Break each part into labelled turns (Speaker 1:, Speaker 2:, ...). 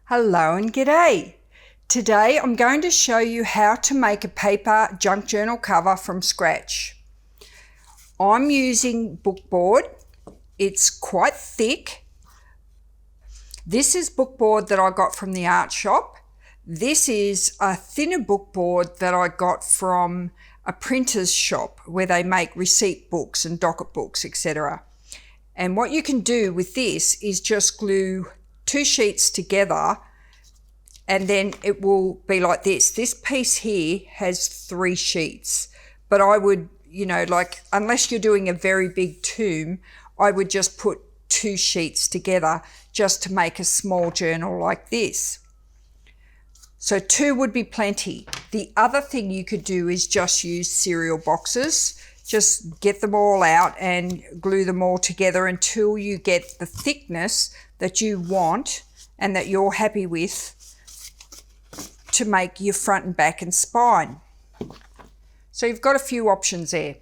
Speaker 1: Hello and g'day. Today I'm going to show you how to make a paper junk journal cover from scratch. I'm using bookboard. It's quite thick. This is bookboard that I got from the art shop. This is a thinner bookboard that I got from a printer's shop where they make receipt books and docket books, etc. And what you can do with this is just glue two sheets together and then it will be like this. This piece here has 3 sheets, but I would, unless you're doing a very big tomb, I would just put 2 sheets together just to make a small journal like this. So 2 would be plenty. The other thing you could do is just use cereal boxes. Just get them all out and glue them all together until you get the thickness that you want and that you're happy with to make your front and back and spine. So you've got a few options there.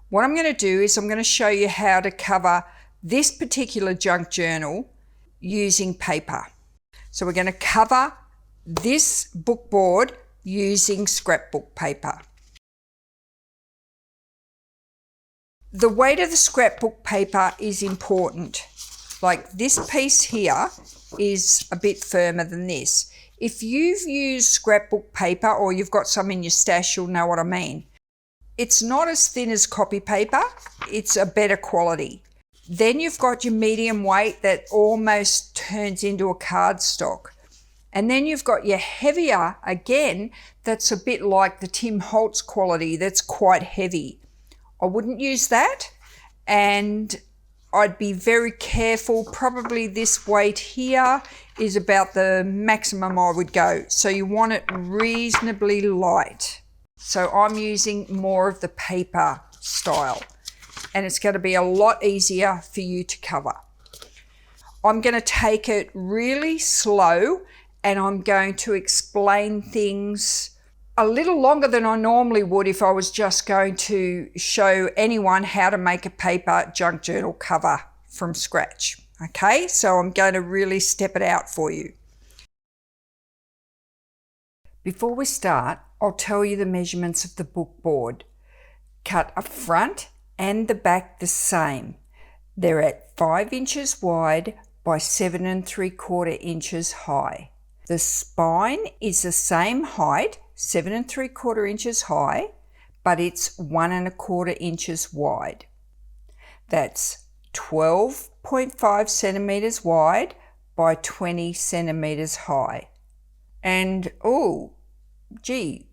Speaker 1: What I'm going to do is I'm going to show you how to cover this particular junk journal using paper. So we're going to cover this bookboard using scrapbook paper. The weight of the scrapbook paper is important. Like this piece here is a bit firmer than this. If you've used scrapbook paper or you've got some in your stash, you'll know what I mean. It's not as thin as copy paper, it's a better quality. Then you've got your medium weight that almost turns into a cardstock. And then you've got your heavier, again, that's a bit like the Tim Holtz quality, that's quite heavy. I wouldn't use that, and I'd be very careful. Probably this weight here is about the maximum I would go. So you want it reasonably light. So I'm using more of the paper style, and it's going to be a lot easier for you to cover. I'm going to take it really slow, and I'm going to explain things a little longer than I normally would if I was just going to show anyone how to make a paper junk journal cover from scratch. Okay, so I'm going to really step it out for you. Before we start, I'll tell you the measurements of the bookboard. Cut a front and the back the same. They're at 5 inches wide by 7 3/4 inches high. The spine is the same height, 7 3/4 inches high, but it's 1 1/4 inches wide. That's 12.5 centimeters wide by 20 centimeters high. And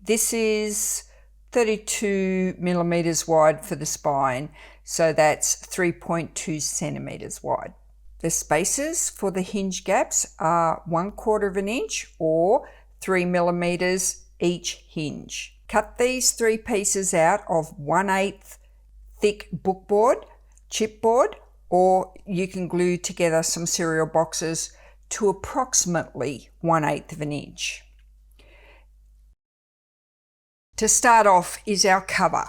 Speaker 1: this is 32 millimeters wide for the spine, so that's 3.2 centimeters wide. The spaces for the hinge gaps are 1/4 inch or 3 millimeters each hinge. Cut these 3 pieces out of 1/8 thick bookboard, chipboard, or you can glue together some cereal boxes to approximately 1/8 inch. To start off is our cover.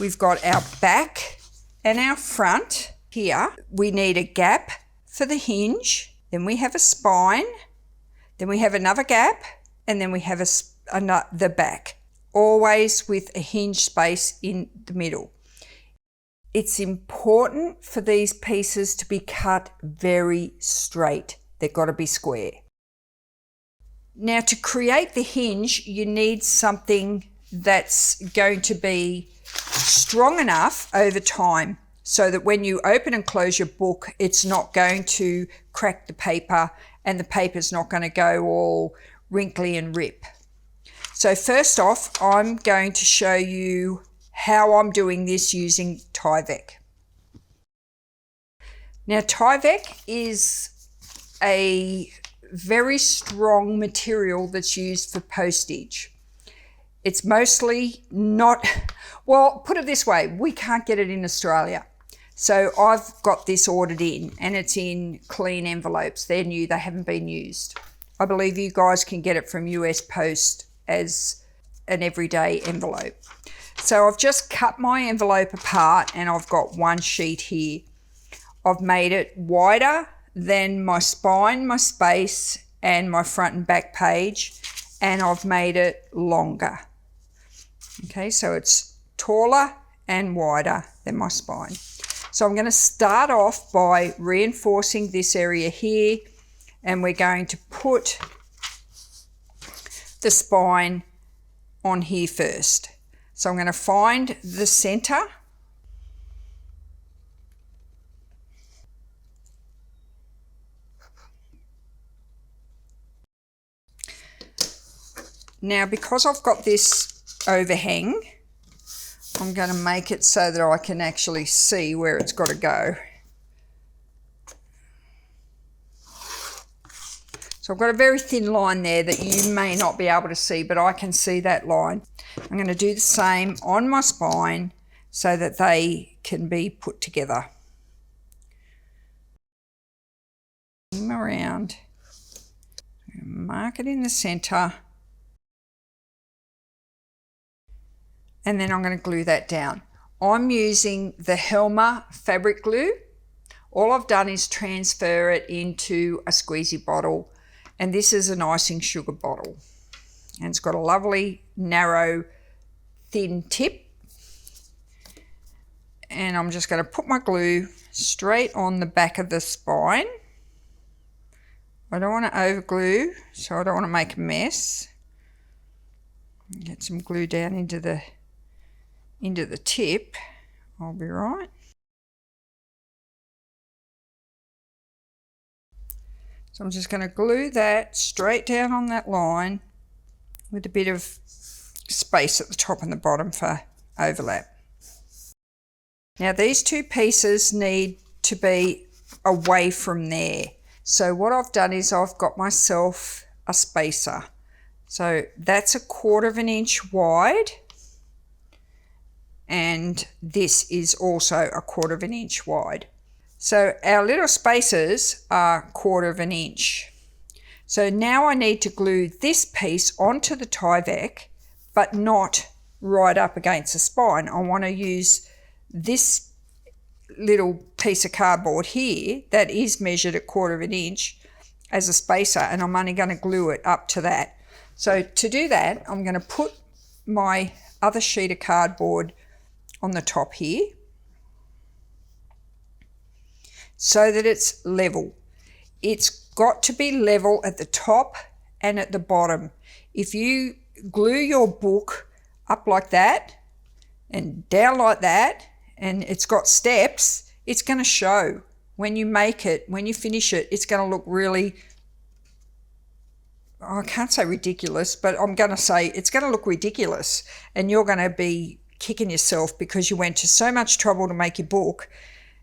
Speaker 1: We've got our back and our front. Here we need a gap for the hinge, then we have a spine, then we have another gap, and then we have the back, always with a hinge space in the middle. It's important for these pieces to be cut very straight. They've got to be square. Now, to create the hinge, you need something that's going to be strong enough over time so that when you open and close your book, it's not going to crack the paper and the paper's not going to go all wrinkly and rip. So first off, I'm going to show you how I'm doing this using Tyvek. Now, Tyvek is a very strong material that's used for postage. It's mostly not, well, put it this way, we can't get it in Australia. So I've got this ordered in, and it's in clean envelopes. They're new, they haven't been used. I believe you guys can get it from US Post as an everyday envelope. So I've just cut my envelope apart and I've got one sheet here. I've made it wider than my spine, my space, and my front and back page, and I've made it longer. Okay, so it's taller and wider than my spine. So I'm going to start off by reinforcing this area here, and we're going to put the spine on here first. So I'm going to find the center. Now, because I've got this overhang, I'm going to make it so that I can actually see where it's got to go. So I've got a very thin line there that you may not be able to see, but I can see that line. I'm going to do the same on my spine so that they can be put together. Come around, mark it in the center, and then I'm going to glue that down. I'm using the Helmer fabric glue. All I've done is transfer it into a squeezy bottle, and this is an icing sugar bottle, and it's got a lovely narrow thin tip, and I'm just going to put my glue straight on the back of the spine. I don't want to over glue, so I don't want to make a mess. Get some glue down into the tip. I'll be right. So I'm just going to glue that straight down on that line with a bit of space at the top and the bottom for overlap. Now these two pieces need to be away from there. So what I've done is I've got myself a spacer. So that's 1/4 inch wide, and this is also 1/4 inch wide. So our little spacers are 1/4 inch. So now I need to glue this piece onto the Tyvek, but not right up against the spine. I want to use this little piece of cardboard here that is measured at 1/4 inch as a spacer, and I'm only going to glue it up to that. So to do that, I'm going to put my other sheet of cardboard on the top here so that it's level. It's got to be level at the top and at the bottom. If you glue your book up like that and down like that, and it's got steps, it's going to show. When you make it, when you finish it, it's going to look really, I can't say ridiculous, but I'm going to say it's going to look ridiculous, and you're going to be kicking yourself because you went to so much trouble to make your book,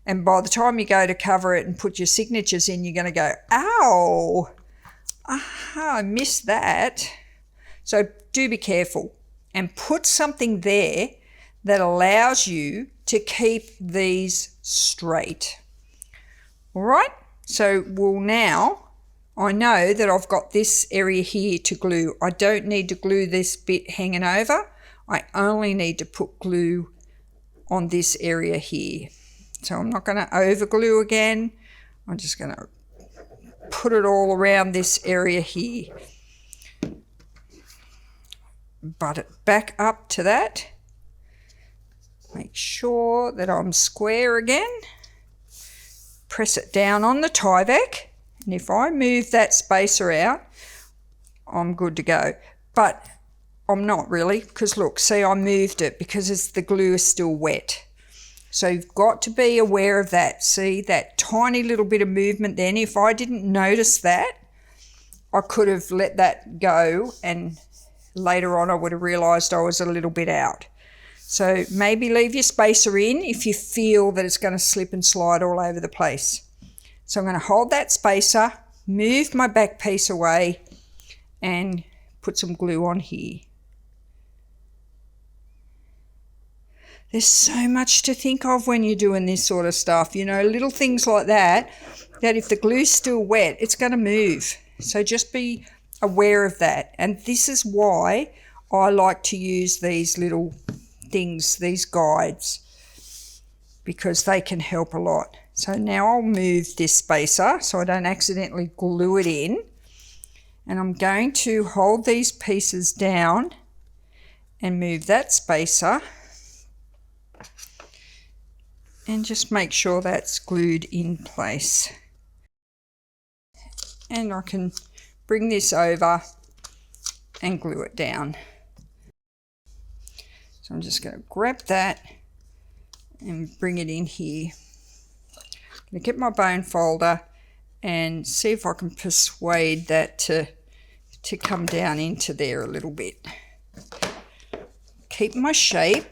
Speaker 1: and by the time you go to cover it and put your signatures in, you're going to go, ow, aha, I missed that. So do be careful and put something there that allows you to keep these straight. All right, so I know that I've got this area here to glue. I don't need to glue this bit hanging over. I only need to put glue on this area here. So I'm not going to over glue again. I'm just going to put it all around this area here. Butt it back up to that. Make sure that I'm square again. Press it down on the Tyvek, and if I move that spacer out, I'm good to go. But I'm not really, because look, see, I moved it because the glue is still wet. So you've got to be aware of that. See that tiny little bit of movement then? If I didn't notice that, I could have let that go, and later on I would have realised I was a little bit out. So maybe leave your spacer in if you feel that it's going to slip and slide all over the place. So I'm going to hold that spacer, move my back piece away, and put some glue on here. There's so much to think of when you're doing this sort of stuff, you know, little things like that if the glue's still wet, it's going to move. So just be aware of that. And this is why I like to use these little things, these guides, because they can help a lot. So now I'll move this spacer so I don't accidentally glue it in. And I'm going to hold these pieces down and move that spacer and just make sure that's glued in place. And I can bring this over and glue it down. So I'm just going to grab that and bring it in here. I'm going to get my bone folder and see if I can persuade that to come down into there a little bit. Keep my shape.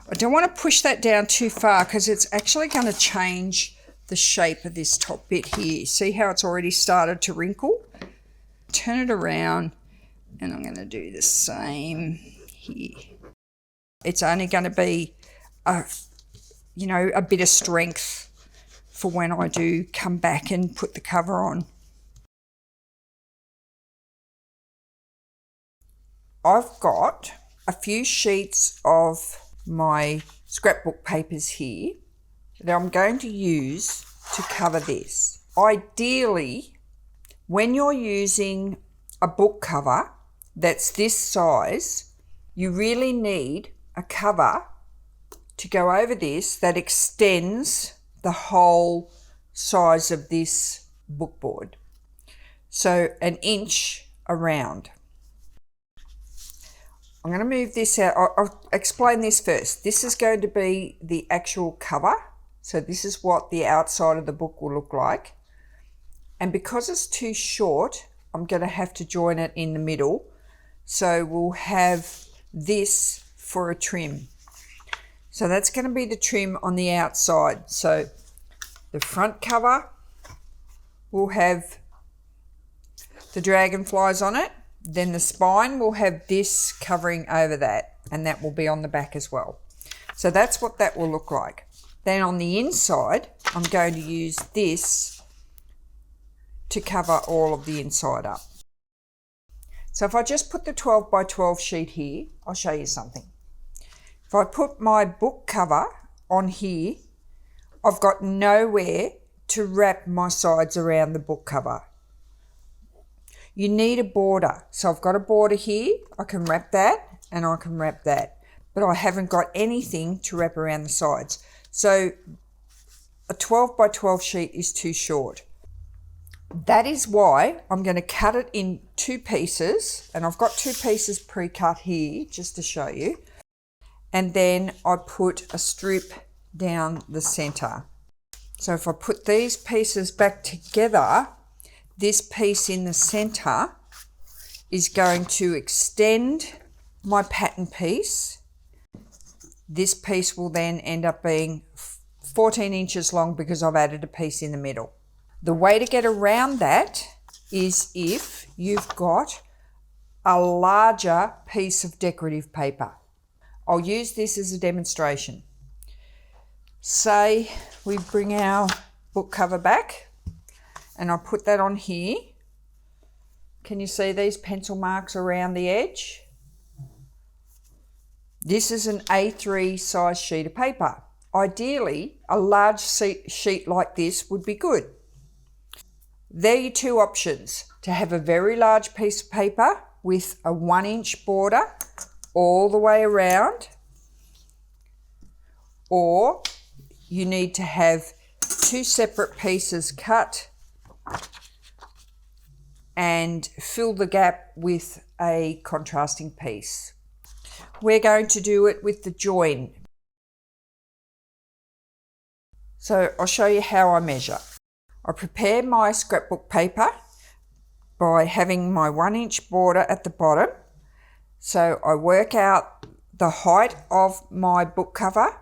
Speaker 1: I don't want to push that down too far because it's actually going to change the shape of this top bit here. See how it's already started to wrinkle? Turn it around and I'm going to do the same here. It's only going to be a bit of strength for when I do come back and put the cover on. I've got a few sheets of my scrapbook papers here that I'm going to use to cover this. Ideally, when you're using a book cover that's this size, you really need a cover to go over this that extends the whole size of this book board. So 1 inch around. I'm going to move this out. I'll explain this first. This is going to be the actual cover. So this is what the outside of the book will look like. And because it's too short, I'm going to have to join it in the middle. So we'll have this for a trim. So that's going to be the trim on the outside. So the front cover will have the dragonflies on it. Then the spine will have this covering over that, and that will be on the back as well. So that's what that will look like. Then on the inside, I'm going to use this to cover all of the inside up. So if I just put the 12 by 12 sheet here, I'll show you something. If I put my book cover on here, I've got nowhere to wrap my sides around the book cover. You need a border. So I've got a border here. I can wrap that and I can wrap that. But I haven't got anything to wrap around the sides. So a 12 by 12 sheet is too short. That is why I'm going to cut it in 2 pieces. And I've got 2 pieces pre-cut here just to show you. And then I put a strip down the center. So if I put these pieces back together, this piece in the center is going to extend my pattern piece. This piece will then end up being 14 inches long because I've added a piece in the middle. The way to get around that is if you've got a larger piece of decorative paper. I'll use this as a demonstration. Say we bring our book cover back and I'll put that on here. Can you see these pencil marks around the edge? This is an A3 size sheet of paper. Ideally, a large sheet like this would be good. There are your 2 options: to have a very large piece of paper with a 1 inch border all the way around, or you need to have 2 separate pieces cut and fill the gap with a contrasting piece. We're going to do it with the join. So I'll show you how I measure. I prepare my scrapbook paper by having my 1 inch border at the bottom. So I work out the height of my book cover,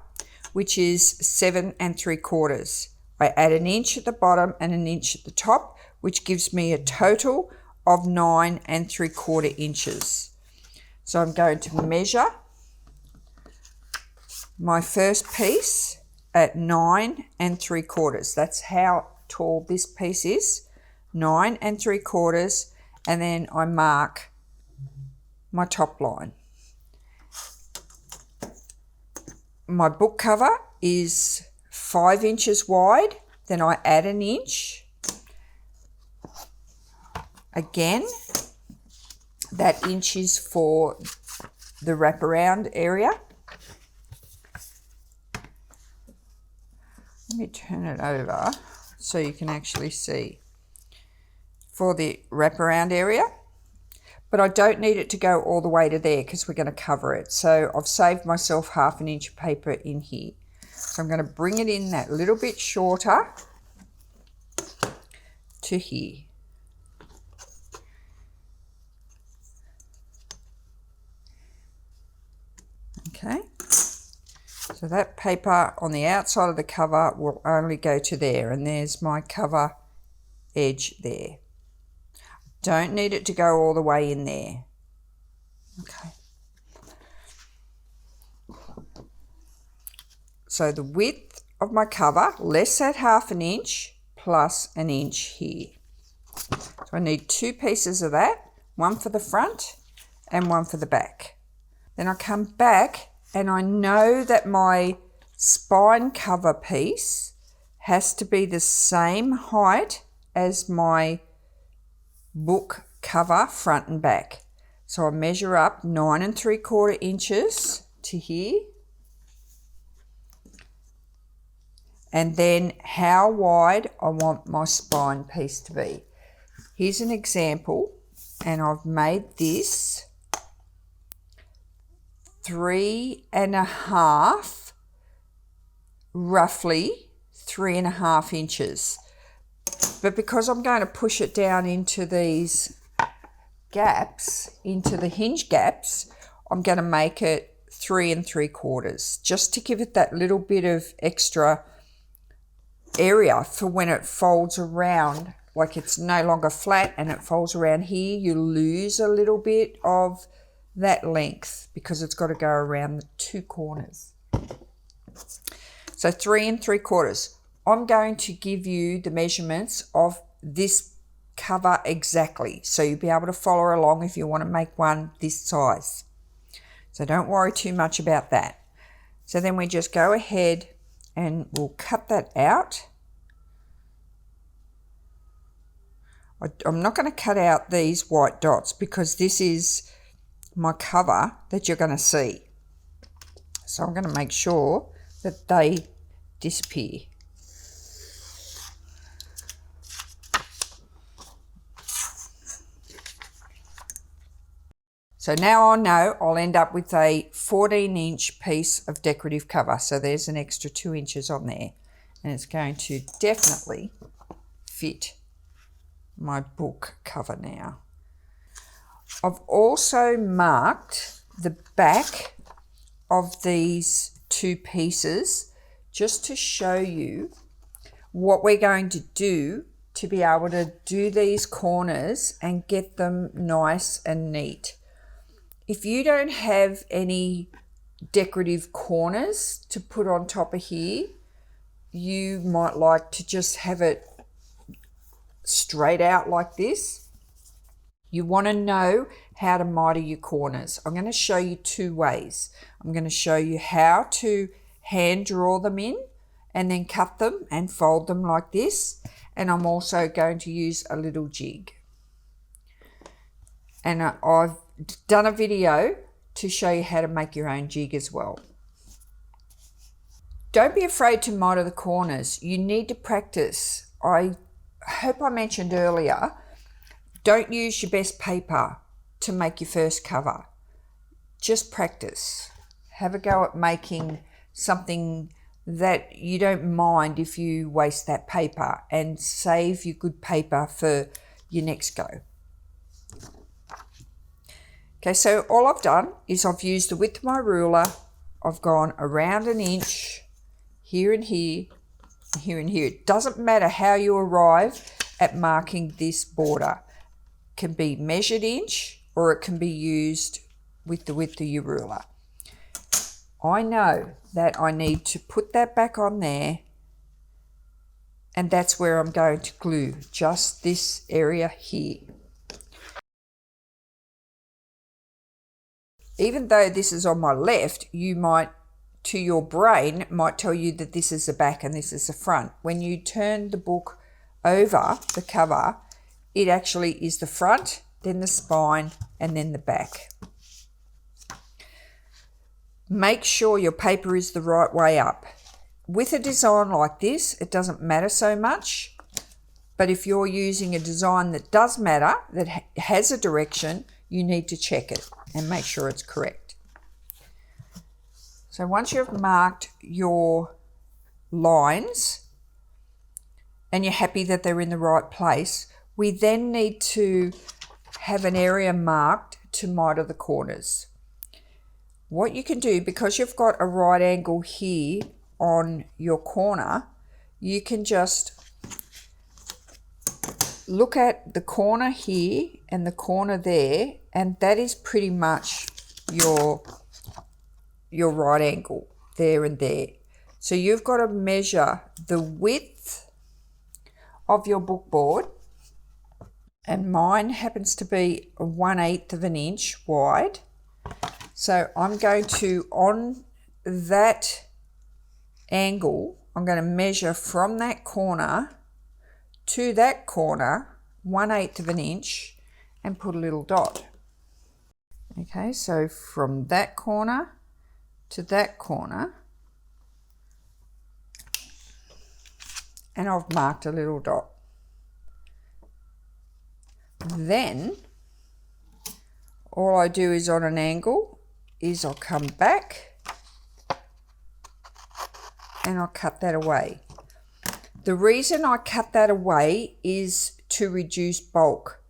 Speaker 1: which is 7 3/4. I add 1 inch at the bottom and 1 inch at the top, which gives me a total of 9 3/4 inches. So I'm going to measure my first piece at 9 3/4. That's how tall this piece is, 9 3/4, and then I mark my top line. My book cover is 5 inches wide, then I add 1 inch Again, that inch is for the wraparound area. Let me turn it over so you can actually see for the wraparound area. But I don't need it to go all the way to there because we're going to cover it. So I've saved myself 1/2 inch of paper in here. So I'm going to bring it in that little bit shorter to here. Okay, so that paper on the outside of the cover will only go to there, and there's my cover edge there. Don't need it to go all the way in there. Okay. So the width of my cover, less than 1/2 inch plus 1 inch here. So I need 2 pieces of that, one for the front and one for the back. Then I come back and I know that my spine cover piece has to be the same height as my book cover front and back. So I measure up 9 3/4 inches to here. And then how wide I want my spine piece to be. Here's an example, and I've made this 3.5, roughly 3.5 inches. But because I'm going to push it down into these gaps, into the hinge gaps, I'm going to make it 3 3/4, just to give it that little bit of extra area for when it folds around, like it's no longer flat and it folds around here, you lose a little bit of that length because it's got to go around the 2 corners. So 3 3/4. I'm going to give you the measurements of this cover exactly, so you'll be able to follow along if you want to make one this size. So don't worry too much about that. So then we just go ahead and we'll cut that out. I'm not going to cut out these white dots because this is my cover that you're going to see. So I'm going to make sure that they disappear. So now I know I'll end up with a 14-inch piece of decorative cover. So there's an extra 2 inches on there, and it's going to definitely fit my book cover now. I've also marked the back of these 2 pieces just to show you what we're going to do to be able to do these corners and get them nice and neat. If you don't have any decorative corners to put on top of here, you might like to just have it straight out like this. You want to know how to miter your corners. I'm going to show you 2 ways. I'm going to show you how to hand draw them in and then cut them and fold them like this. And I'm also going to use a little jig. And I've done a video to show you how to make your own jig as well. Don't be afraid to miter the corners. You need to practice. I hope I mentioned earlier, don't use your best paper to make your first cover. Just practice. Have a go at making something that you don't mind if you waste that paper, and save your good paper for your next go. Okay, so all I've done is I've used the width of my ruler. I've gone around 1 inch, here and here, here and here. It doesn't matter how you arrive at marking this border. It can be measured inch or it can be used with the width of your ruler. I know that I need to put that back on there, and that's where I'm going to glue just this area here. Even though this is on my left, you might, to your brain, might tell you that this is the back and this is the front. When you turn the book over, the cover, it actually is the front, then the spine, and then the back. Make sure your paper is the right way up. With a design like this, it doesn't matter so much, but if you're using a design that does matter, that has a direction, you need to check it and make sure it's correct. So once you've marked your lines and you're happy that they're in the right place, we then need to have an area marked to miter the corners. What you can do, because you've got a right angle here on your corner, you can just look at the corner here and the corner there, and that is pretty much your right angle there and there. So you've got to measure the width of your book board, and mine happens to be 1/8 of an inch wide. So I'm going to, on that angle, I'm going to measure from that corner to that corner 1/8 of an inch and put a little dot. Okay, so from that corner to that corner, and I've marked a little dot. Then all I do is on an angle is I'll come back and I'll cut that away. The reason I cut that away is to reduce bulk.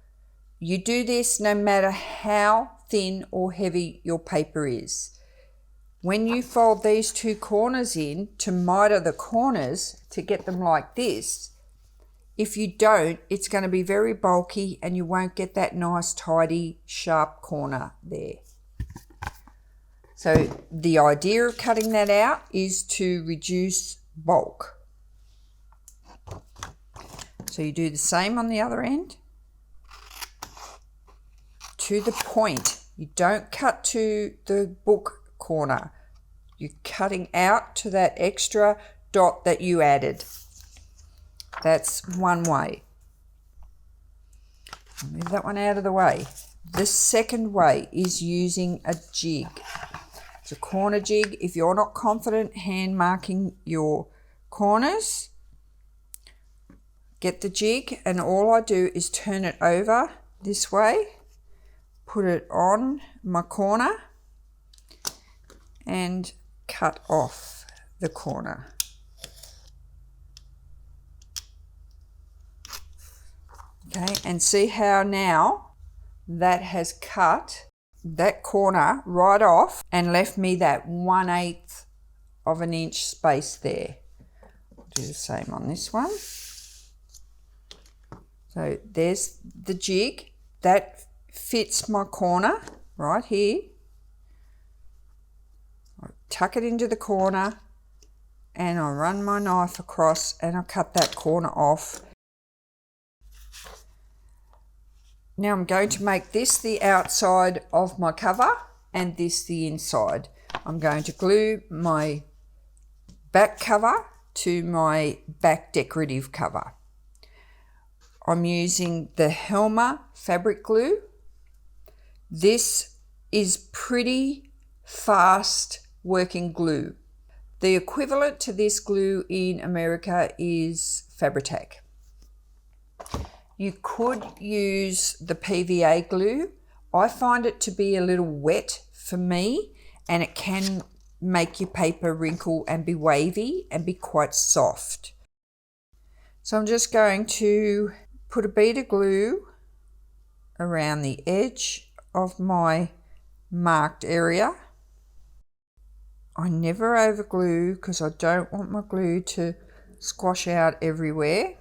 Speaker 1: You do this no matter how thin or heavy your paper is. When you fold these two corners in to miter the corners to get them like this, if you don't, it's going to be very bulky and you won't get that nice, tidy, sharp corner there. So the idea of cutting that out is to reduce bulk. So you do the same on the other end. To the point. You don't cut to the book corner. You're cutting out to that extra dot that you added. That's one way. Move that one out of the way. The second way is using a jig. It's a corner jig. If you're not confident hand marking your corners, get the jig, and all I do is turn it over this way, put it on my corner, and cut off the corner. Okay, and see how now that has cut that corner right off and left me that 1/8 of an inch space there. I'll do the same on this one. So there's the jig. That fits my corner right here. I tuck it into the corner and I run my knife across and I cut that corner off. Now I'm going to make this the outside of my cover and this the inside. I'm going to glue my back cover to my back decorative cover. I'm using the Helmer fabric glue. This is pretty fast working glue. The equivalent to this glue in America is Fabri-Tac. You could use the PVA glue. I find it to be a little wet for me, and it can make your paper wrinkle and be wavy and be quite soft. So I'm just going to put a bead of glue around the edge of my marked area. I never over glue because I don't want my glue to squash out everywhere.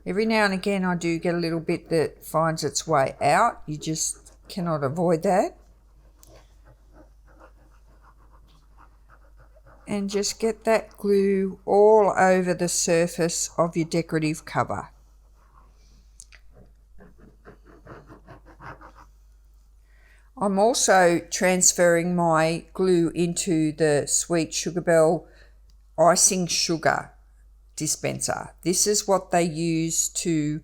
Speaker 1: Every now and again I do get a little bit that finds its way out. You just cannot avoid that. And just get that glue all over the surface of your decorative cover. I'm also transferring my glue into the Sweet Sugar Bell icing sugar dispenser. This is what they use to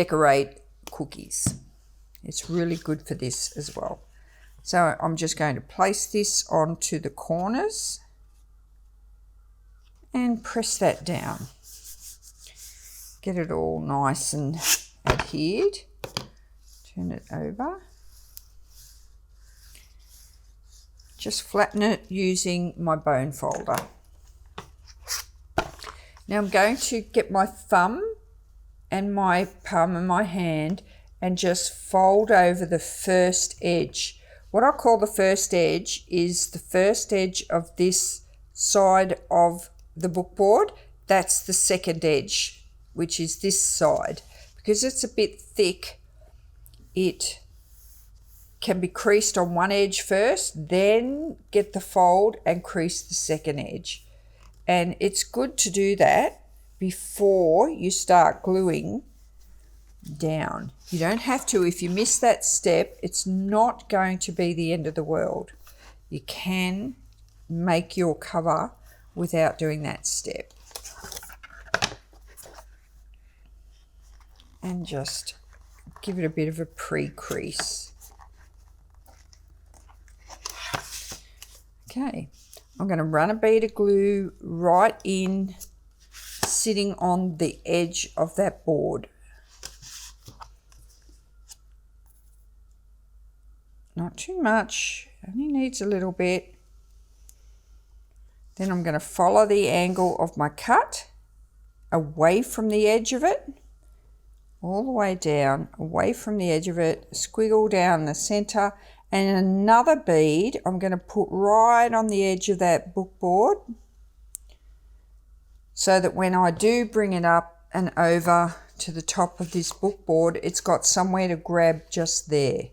Speaker 1: decorate cookies. It's really good for this as well. So I'm just going to place this onto the corners and press that down. Get it all nice and adhered. Turn it over. Just flatten it using my bone folder. Now I'm going to get my thumb and my palm of my hand and just fold over the first edge. What I call the first edge is the first edge of this side of the bookboard. That's the second edge, which is this side. Because it's a bit thick, it can be creased on one edge first, then get the fold and crease the second edge. And it's good to do that before you start gluing down. You don't have to. If you miss that step, it's not going to be the end of the world. You can make your cover without doing that step. And just give it a bit of a pre-crease. Okay, I'm going to run a bead of glue right in, sitting on the edge of that board. Not too much, only needs a little bit. Then I'm going to follow the angle of my cut away from the edge of it, all the way down, away from the edge of it, squiggle down the center, and another bead I'm going to put right on the edge of that bookboard so that when I do bring it up and over to the top of this bookboard, it's got somewhere to grab just there.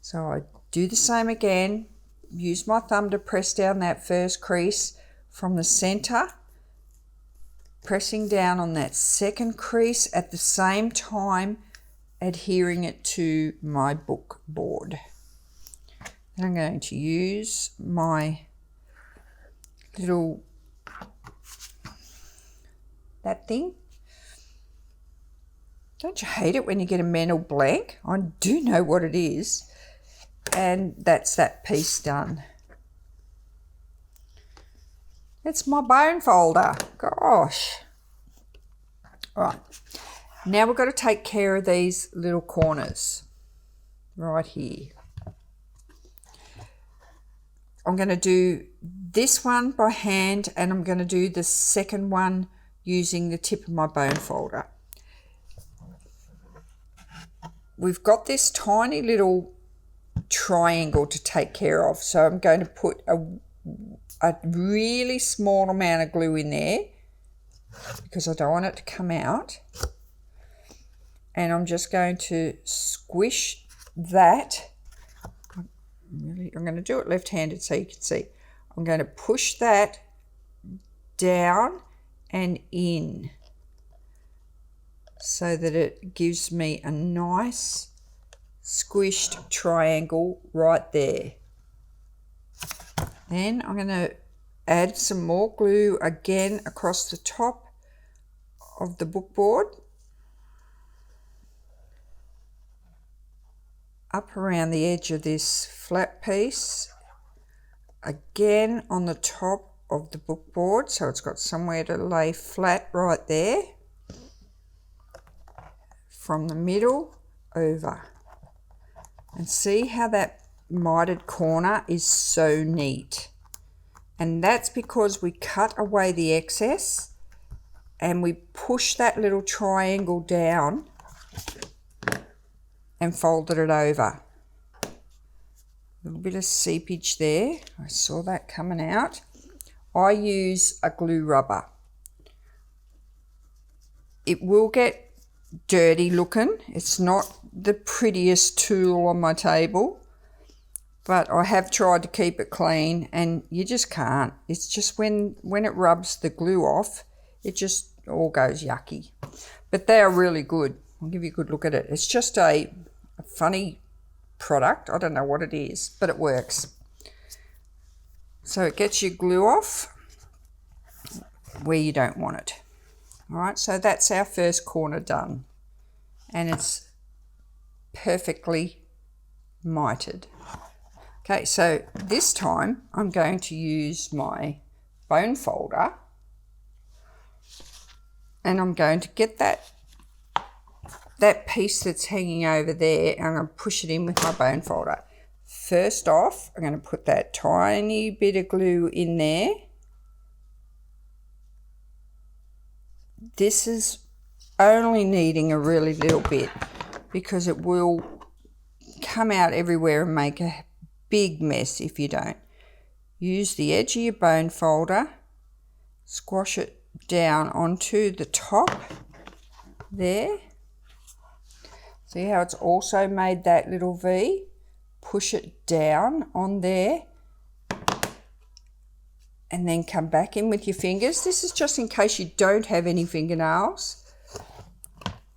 Speaker 1: So I do the same again, use my thumb to press down that first crease from the center, pressing down on that second crease at the same time adhering it to my bookboard. Then I'm going to use my little, that thing. Don't you hate it when you get a mental blank? I do know what it is. And that's that piece done. It's my bone folder. Gosh. All right. Now we've got to take care of these little corners right here. I'm going to do this one by hand, and I'm going to do the second one using the tip of my bone folder. We've got this tiny little triangle to take care of, so I'm going to put a really small amount of glue in there because I don't want it to come out, and I'm just going to squish that. I'm going to do it left-handed so you can see. I'm going to push that down and in so that it gives me a nice squished triangle right there. Then I'm going to add some more glue again across the top of the bookboard, up around the edge of this flat piece, again on the top of the bookboard, so it's got somewhere to lay flat right there, from the middle over. And see how that mitered corner is so neat. And that's because we cut away the excess and we push that little triangle down and folded it over. A little bit of seepage there. I saw that coming out. I use a glue rubber. It will get dirty looking. It's not the prettiest tool on my table, but I have tried to keep it clean, and you just can't. It's just when it rubs the glue off, it just all goes yucky. But they are really good. I'll give you a good look at it. It's just a funny product. I don't know what it is, but it works. So it gets your glue off where you don't want it. All right, so that's our first corner done. and it's perfectly mitered. Okay, so this time I'm going to use my bone folder, and I'm going to get that piece that's hanging over there, and I'm going to push it in with my bone folder. First off, I'm going to put that tiny bit of glue in there. This is only needing a really little bit because it will come out everywhere and make a big mess if you don't. Use the edge of your bone folder, squash it down onto the top there. See how it's also made that little V? Push it down on there and then come back in with your fingers. This is just in case you don't have any fingernails.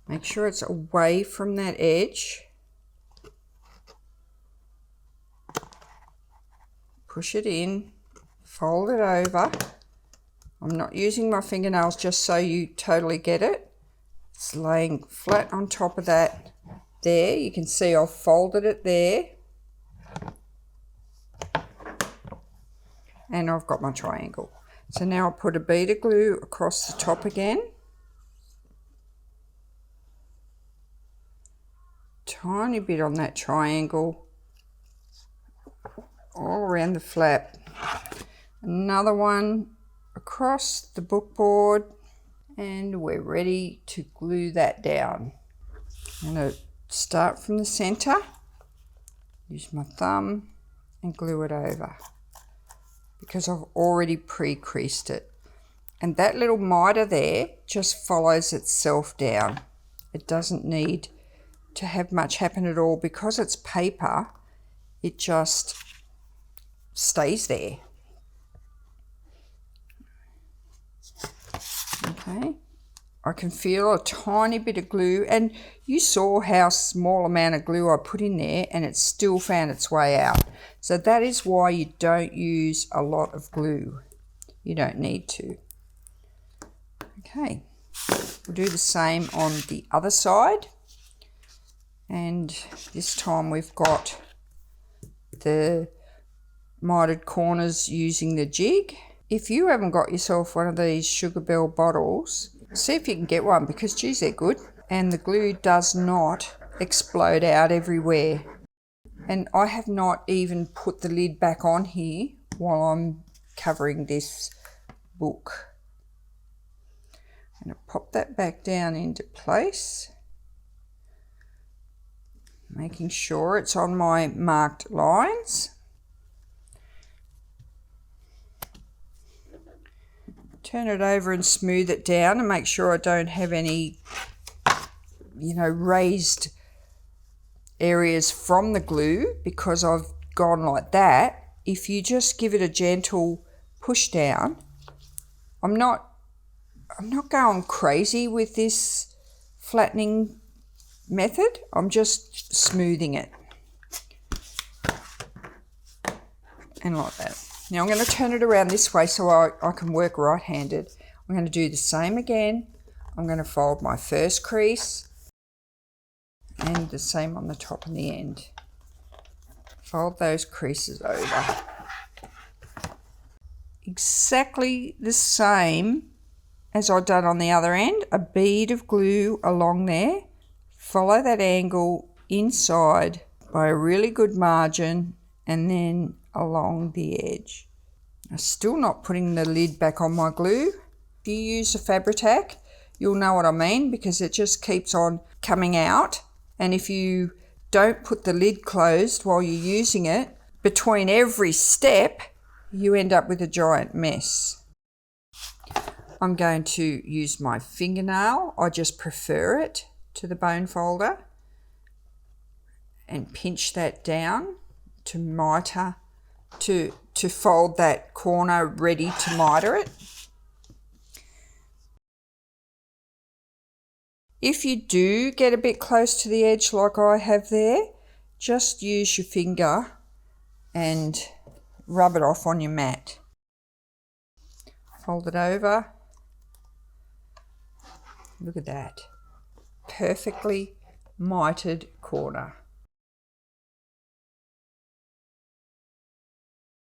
Speaker 1: Make sure it's away from that edge. Push it in, fold it over. I'm not using my fingernails just so you totally get it. It's laying flat on top of that there. You can see I've folded it there. And I've got my triangle. So now I'll put a bead of glue across the top again. Tiny bit on that triangle. All around the flap. Another one across the bookboard, and we're ready to glue that down. I'm going to start from the center, use my thumb and glue it over because I've already pre-creased it. And that little miter there just follows itself down. It doesn't need to have much happen at all because it's paper. It just stays there. Okay, I can feel a tiny bit of glue, and you saw how small amount of glue I put in there and it still found its way out. So that is why you don't use a lot of glue. You don't need to. Okay, we'll do the same on the other side, and this time we've got the mitered corners using the jig. If you haven't got yourself one of these Sugar Bell bottles, see if you can get one because geez, they're good and the glue does not explode out everywhere. And I have not even put the lid back on here while I'm covering this book. I'm going to pop that back down into place, making sure it's on my marked lines. Turn it over and smooth it down and make sure I don't have any, raised areas from the glue because I've gone like that. If you just give it a gentle push down, I'm not going crazy with this flattening method. I'm just smoothing it. And like that. Now I'm going to turn it around this way so I can work right-handed. I'm going to do the same again. I'm going to fold my first crease and the same on the top and the end. Fold those creases over. Exactly the same as I've done on the other end. A bead of glue along there. Follow that angle inside by a really good margin and then along the edge. I'm still not putting the lid back on my glue. If you use a Fabri-Tac, you'll know what I mean because it just keeps on coming out. And if you don't put the lid closed while you're using it, between every step, you end up with a giant mess. I'm going to use my fingernail. I just prefer it to the bone folder and pinch that down to miter, to fold that corner ready to miter it. If you do get a bit close to the edge like I have there, just use your finger and rub it off on your mat. Fold it over. Look at that. Perfectly mitered corner.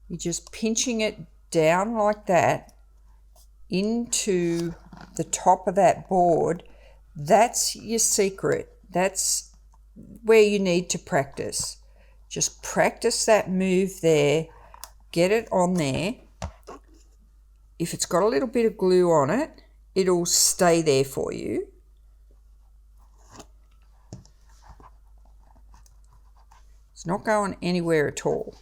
Speaker 1: You're just pinching it down like that into the top of that board. That's your secret. That's where you need to practice. Just practice that move there. Get it on there. If it's got a little bit of glue on it, it'll stay there for you. It's not going anywhere at all.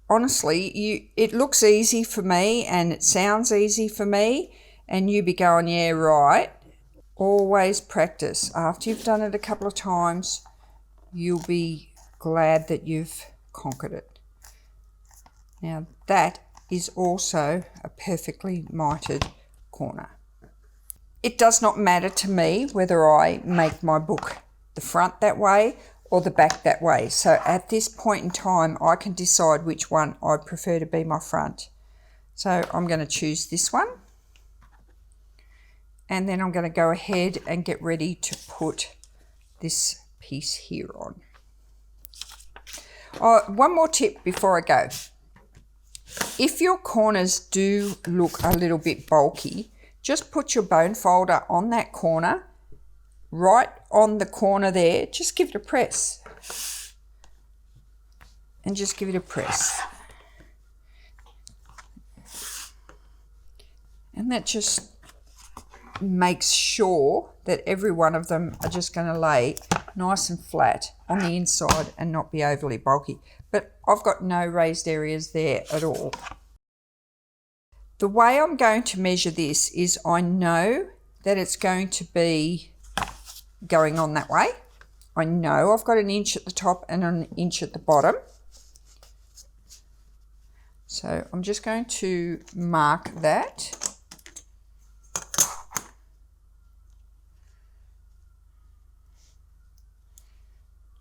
Speaker 1: Honestly, it looks easy for me and it sounds easy for me, and you be going, yeah, right. Always practice. After you've done it a couple of times, you'll be glad that you've conquered it. Now that is also a perfectly mitered corner. It does not matter to me whether I make my book the front that way or the back that way. So at this point in time, I can decide which one I prefer to be my front. So I'm going to choose this one. And then I'm going to go ahead and get ready to put this piece here on. One more tip before I go. If your corners do look a little bit bulky, just put your bone folder on that corner, right on the corner there. Just give it a press. And just give it a press. And that just makes sure that every one of them are just going to lay nice and flat on the inside and not be overly bulky. But I've got no raised areas there at all. The way I'm going to measure this is I know that it's going to be going on that way. I know I've got an inch at the top and an inch at the bottom. So I'm just going to mark that.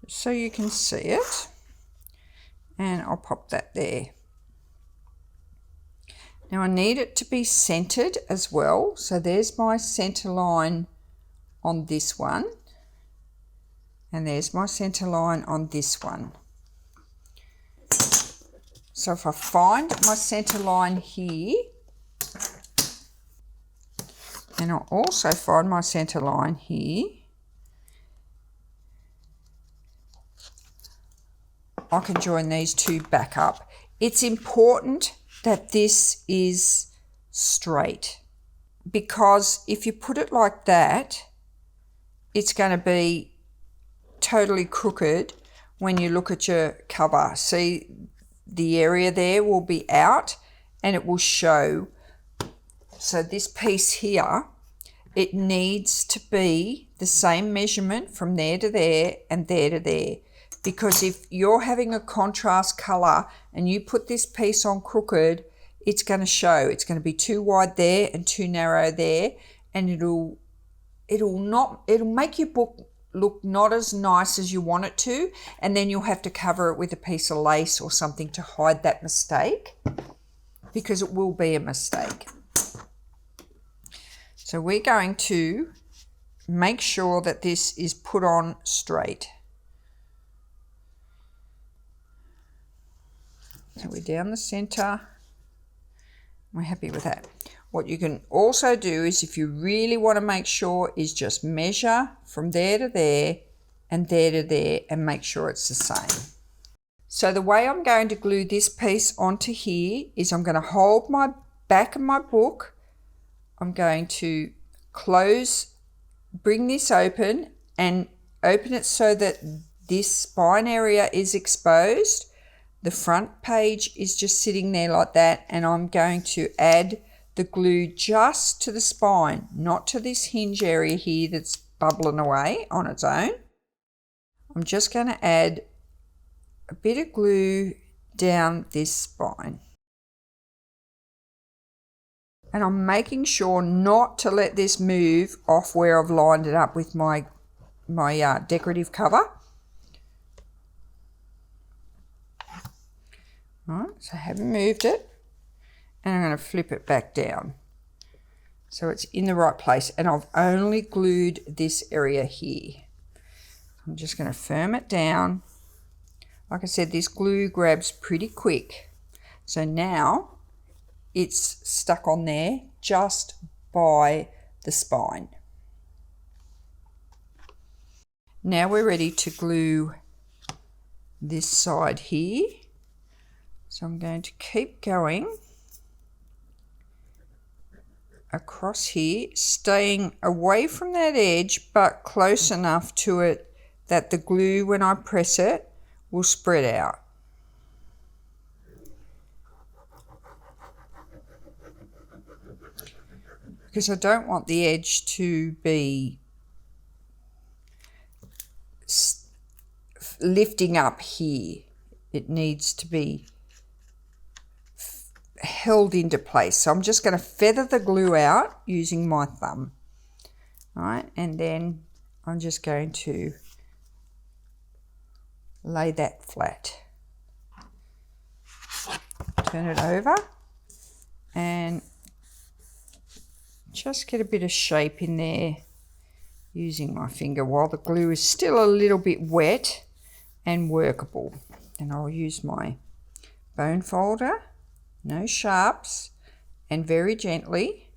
Speaker 1: So you can see it, and I'll pop that there. Now I need it to be centered as well, so there's my center line on this one, and there's my center line on this one. So if I find my center line here, and I'll also find my center line here, I can join these two back up. It's important that this is straight, because if you put it like that, it's going to be totally crooked when you look at your cover. See, the area there will be out and it will show. So this piece here, it needs to be the same measurement from there to there and there to there. Because if you're having a contrast colour and you put this piece on crooked, it's going to show. It's going to be too wide there and too narrow there, and it'll make your book look not as nice as you want it to, and then you'll have to cover it with a piece of lace or something to hide that mistake, because it will be a mistake. So we're going to make sure that this is put on straight. So we're down the center. We're happy with that. What you can also do is, if you really want to make sure, is just measure from there to there and there to there and make sure it's the same. So the way I'm going to glue this piece onto here is I'm going to hold my back of my book. I'm going to bring this open and open it so that this spine area is exposed. The front page is just sitting there like that, and I'm going to add the glue just to the spine, not to this hinge area here that's bubbling away on its own. I'm just going to add a bit of glue down this spine. And I'm making sure not to let this move off where I've lined it up with my decorative cover. All right, so I haven't moved it, and I'm going to flip it back down. so it's in the right place, and I've only glued this area here. I'm just going to firm it down. Like I said, this glue grabs pretty quick. So now it's stuck on there just by the spine. Now we're ready to glue this side here. So I'm going to keep going across here, staying away from that edge but close enough to it that the glue, when I press it, will spread out. Because I don't want the edge to be lifting up here. It needs to be held into place. So I'm just going to feather the glue out using my thumb. All right, and then I'm just going to lay that flat. Turn it over and just get a bit of shape in there using my finger while the glue is still a little bit wet and workable. And I'll use my bone folder, no sharps, and very gently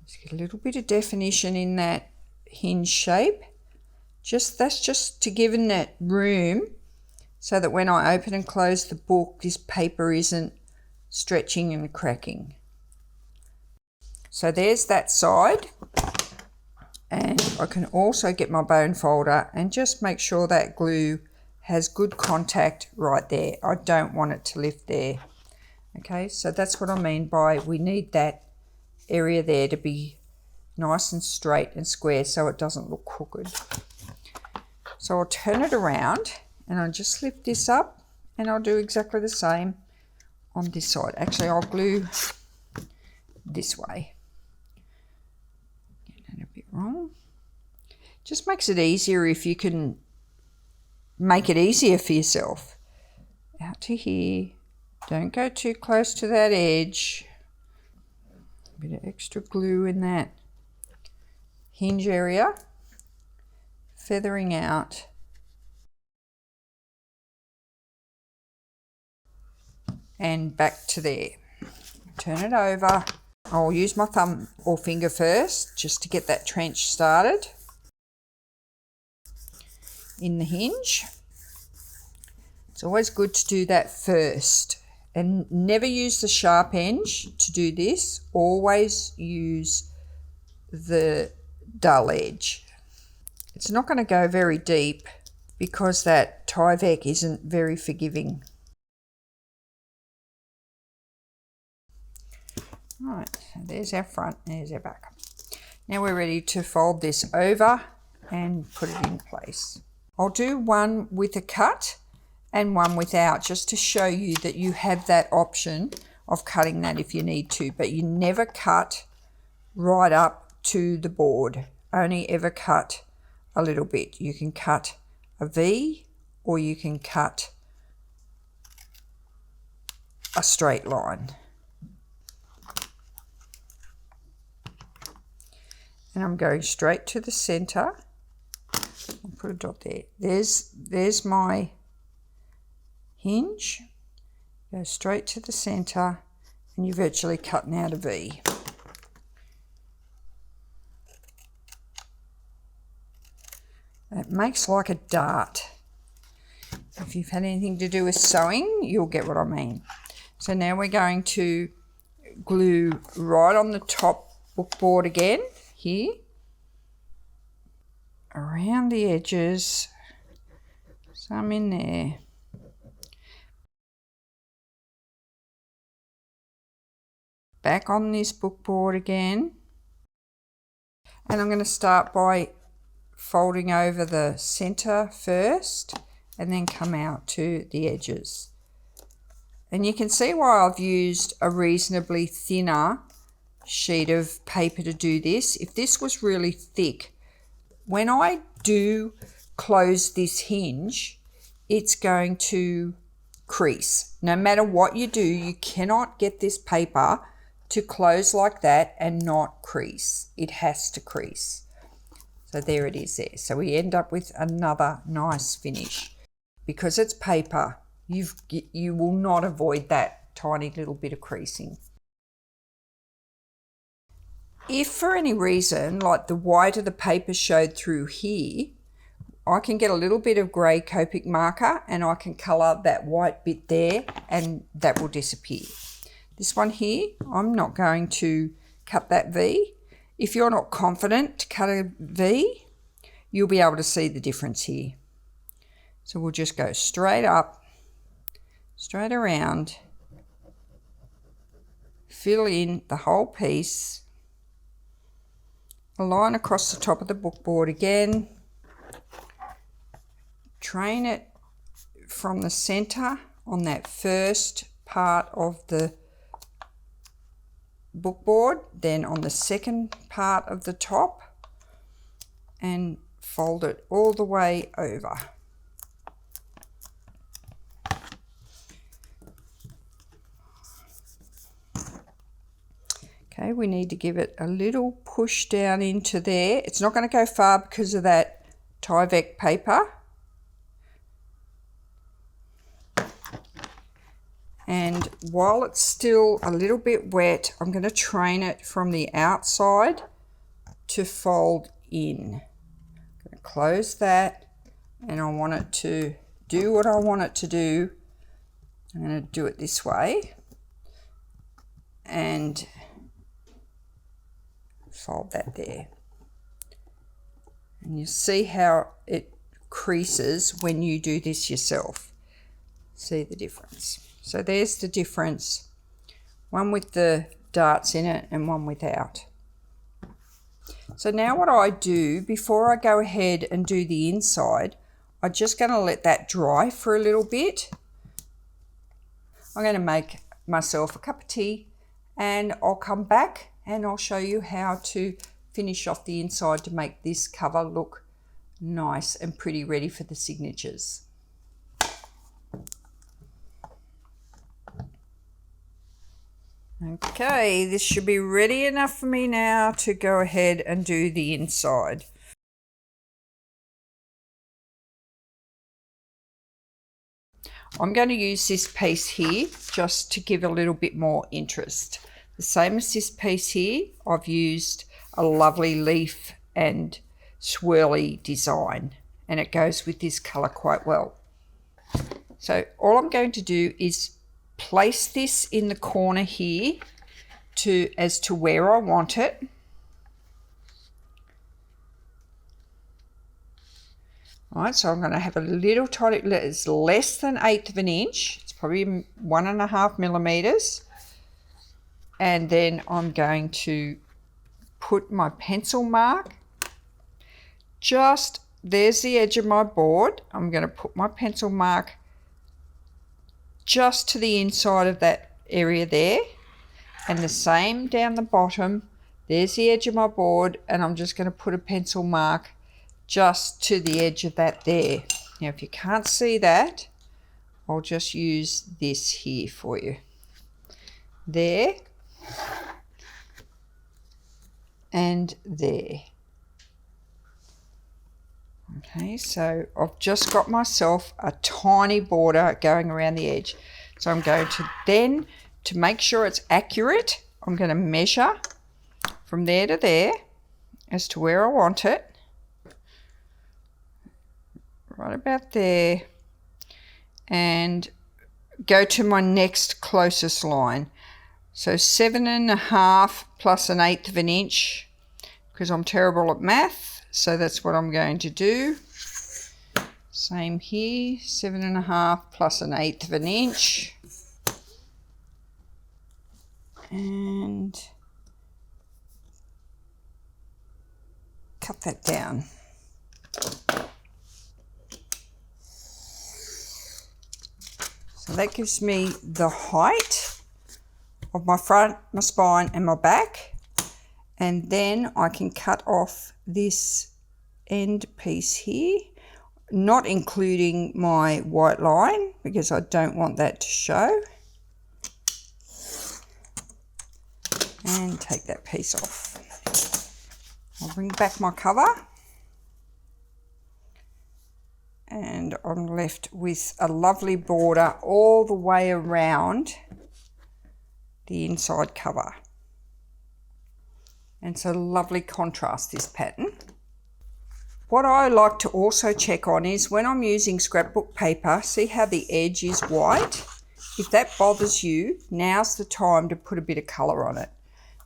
Speaker 1: just get a little bit of definition in that hinge shape. That's just to give it room so that when I open and close the book, this paper isn't stretching and cracking. So there's that side, and I can also get my bone folder and just make sure that glue has good contact right there. I don't want it to lift there. Okay, so that's what I mean by we need that area there to be nice and straight and square so it doesn't look crooked. So I'll turn it around and I'll just lift this up, and I'll do exactly the same on this side. Actually, I'll glue this way. Get that a bit wrong. Just makes it easier if you can make it easier for yourself. Out to here. Don't go too close to that edge. A bit of extra glue in that hinge area. Feathering out. And back to there. Turn it over. I'll use my thumb or finger first just to get that trench started in the hinge. It's always good to do that first, and never use the sharp edge to do this. Always use the dull edge. It's not going to go very deep because that Tyvek isn't very forgiving. Right, so there's our front, there's our back. Now we're ready to fold this over and put it in place. I'll do one with a cut and one without, just to show you that you have that option of cutting that if you need to, but you never cut right up to the board. Only ever cut a little bit. You can cut a V or you can cut a straight line. And I'm going straight to the center. I'll put a dot there. There's my hinge. Go straight to the center and you're virtually cutting out a V. It makes like a dart. If you've had anything to do with sewing, you'll get what I mean. So now we're going to glue right on the top bookboard again. Here, around the edges, some in there. Back on this bookboard again. And I'm going to start by folding over the center first and then come out to the edges. And you can see why I've used a reasonably thinner sheet of paper to do this. If this was really thick, when I do close this hinge, it's going to crease. No matter what you do, you cannot get this paper to close like that and not crease. It has to crease. So there it is there. So we end up with another nice finish. Because it's paper, you will not avoid that tiny little bit of creasing. If for any reason, like the white of the paper showed through here, I can get a little bit of grey Copic marker and I can colour that white bit there and that will disappear. This one here, I'm not going to cut that V. If you're not confident to cut a V, you'll be able to see the difference here. So we'll just go straight up, straight around, fill in the whole piece, a line across the top of the bookboard again, train it from the centre on that first part of the bookboard, then on the second part of the top, and fold it all the way over. Okay, we need to give it a little push down into there. It's not going to go far because of that Tyvek paper. And while it's still a little bit wet, I'm going to train it from the outside to fold in. I'm going to close that, and I want it to do what I want it to do. I'm going to do it this way and fold that there. And you see how it creases when you do this yourself. See the difference. So there's the difference, one with the darts in it and one without. So now what I do, before I go ahead and do the inside, I'm just going to let that dry for a little bit. I'm going to make myself a cup of tea and I'll come back and I'll show you how to finish off the inside to make this cover look nice and pretty, ready for the signatures. Okay, this should be ready enough for me now to go ahead and do the inside. I'm going to use this piece here just to give a little bit more interest. The same as this piece here, I've used a lovely leaf and swirly design, and it goes with this colour quite well. So all I'm going to do is place this in the corner here as to where I want it. All right, so I'm going to have a little tiny, it's less than 1/8 of an inch. It's probably 1.5 millimeters. And then I'm going to put my pencil mark just, there's the edge of my board. I'm going to put my pencil mark just to the inside of that area there, and the same down the bottom. There's the edge of my board, and I'm just going to put a pencil mark just to the edge of that there. Now if you can't see that, I'll just use this here for you. There and there. Okay, so I've just got myself a tiny border going around the edge. So I'm going to then, to make sure it's accurate, I'm going to measure from there to there as to where I want it. Right about there. And go to my next closest line. So 7.5 plus 1/8 of an inch, because I'm terrible at math. So that's what I'm going to do. Same here, 7.5 plus 1/8 of an inch. And cut that down. So that gives me the height of my front, my spine and my back. And then I can cut off this end piece here, not including my white line because I don't want that to show. and take that piece off. I'll bring back my cover and I'm left with a lovely border all the way around the inside cover. And it's a lovely contrast, this pattern. What I like to also check on is when I'm using scrapbook paper, see how the edge is white? If that bothers you, now's the time to put a bit of colour on it.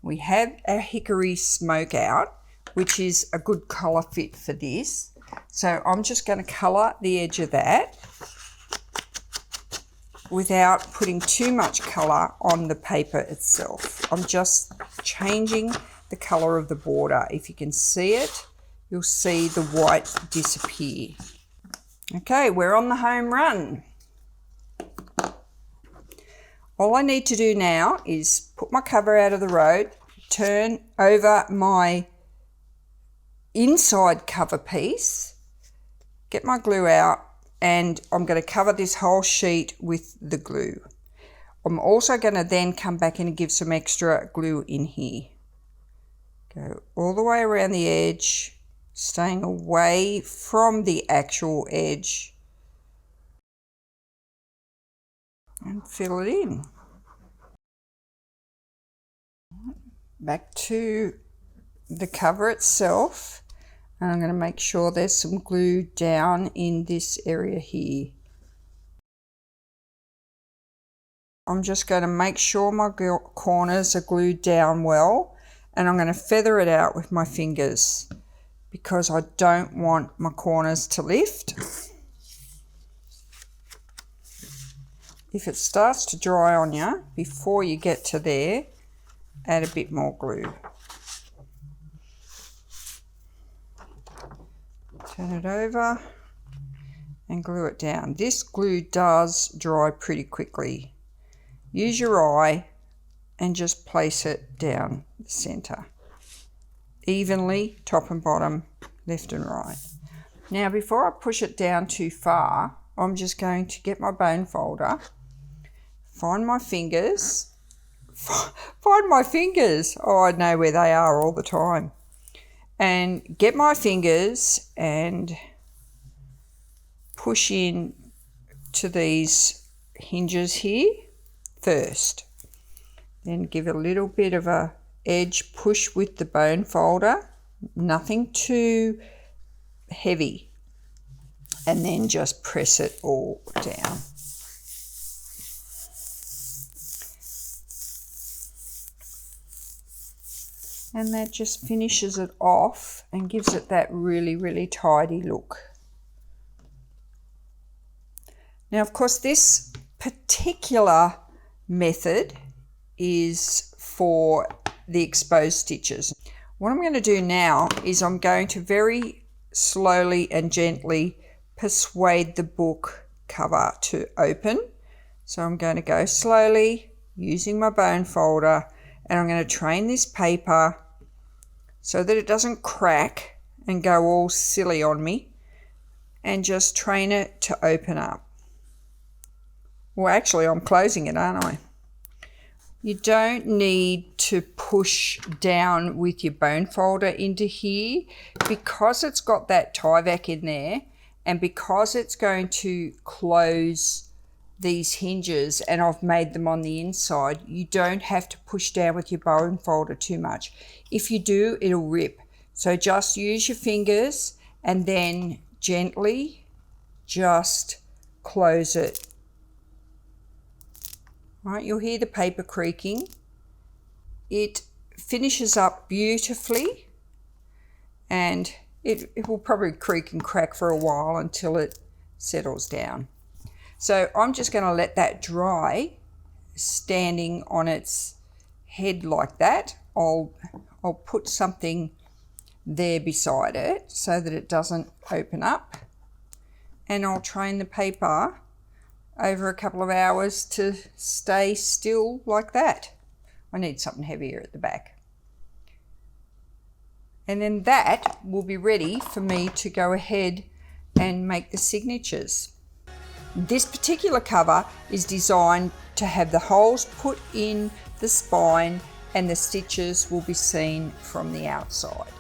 Speaker 1: We have our hickory smoke out, which is a good colour fit for this. So I'm just going to colour the edge of that without putting too much colour on the paper itself. I'm just changing the colour of the border. If you can see it, you'll see the white disappear. Okay, we're on the home run. All I need to do now is put my cover out of the road, turn over my inside cover piece, get my glue out, and I'm going to cover this whole sheet with the glue. I'm also going to then come back in and give some extra glue in here. Go all the way around the edge, staying away from the actual edge, and fill it in. Back to the cover itself, and I'm going to make sure there's some glue down in this area here. I'm just going to make sure my corners are glued down well, and I'm going to feather it out with my fingers because I don't want my corners to lift. If it starts to dry on you before you get to there, add a bit more glue. Turn it over and glue it down. This glue does dry pretty quickly. Use your eye and just place it down the centre. Evenly, top and bottom, left and right. Now before I push it down too far, I'm just going to get my bone folder, find my fingers. Find my fingers. Oh, I know where they are all the time. And get my fingers and push in to these hinges here first. Then give a little bit of a edge push with the bone folder, nothing too heavy. And then just press it all down. And that just finishes it off and gives it that really, really tidy look. Now, of course, this particular method is for the exposed stitches. What I'm going to do now is I'm going to very slowly and gently persuade the book cover to open. So I'm going to go slowly using my bone folder, and I'm going to train this paper so that it doesn't crack and go all silly on me, and just train it to open up. Well, actually I'm closing it, aren't I? You don't need to push down with your bone folder into here because it's got that Tyvek in there, and because it's going to close these hinges and I've made them on the inside, you don't have to push down with your bone folder too much. If you do, it'll rip. So just use your fingers and then gently just close it. Right, you'll hear the paper creaking. It finishes up beautifully, and it will probably creak and crack for a while until it settles down. So I'm just going to let that dry, standing on its head like that. I'll put something there beside it so that it doesn't open up, and I'll train the paper over a couple of hours to stay still like that. I need something heavier at the back. And then that will be ready for me to go ahead and make the signatures. This particular cover is designed to have the holes put in the spine and the stitches will be seen from the outside.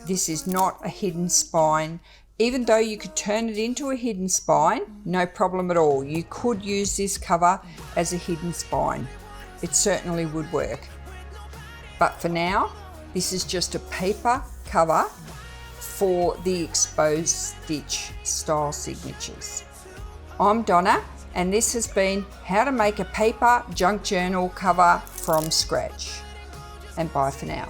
Speaker 1: This is not a hidden spine. Even though you could turn it into a hidden spine, no problem at all. You could use this cover as a hidden spine. It certainly would work. But for now, this is just a paper cover for the exposed stitch style signatures. I'm Donna, and this has been how to make a paper junk journal cover from scratch. And bye for now.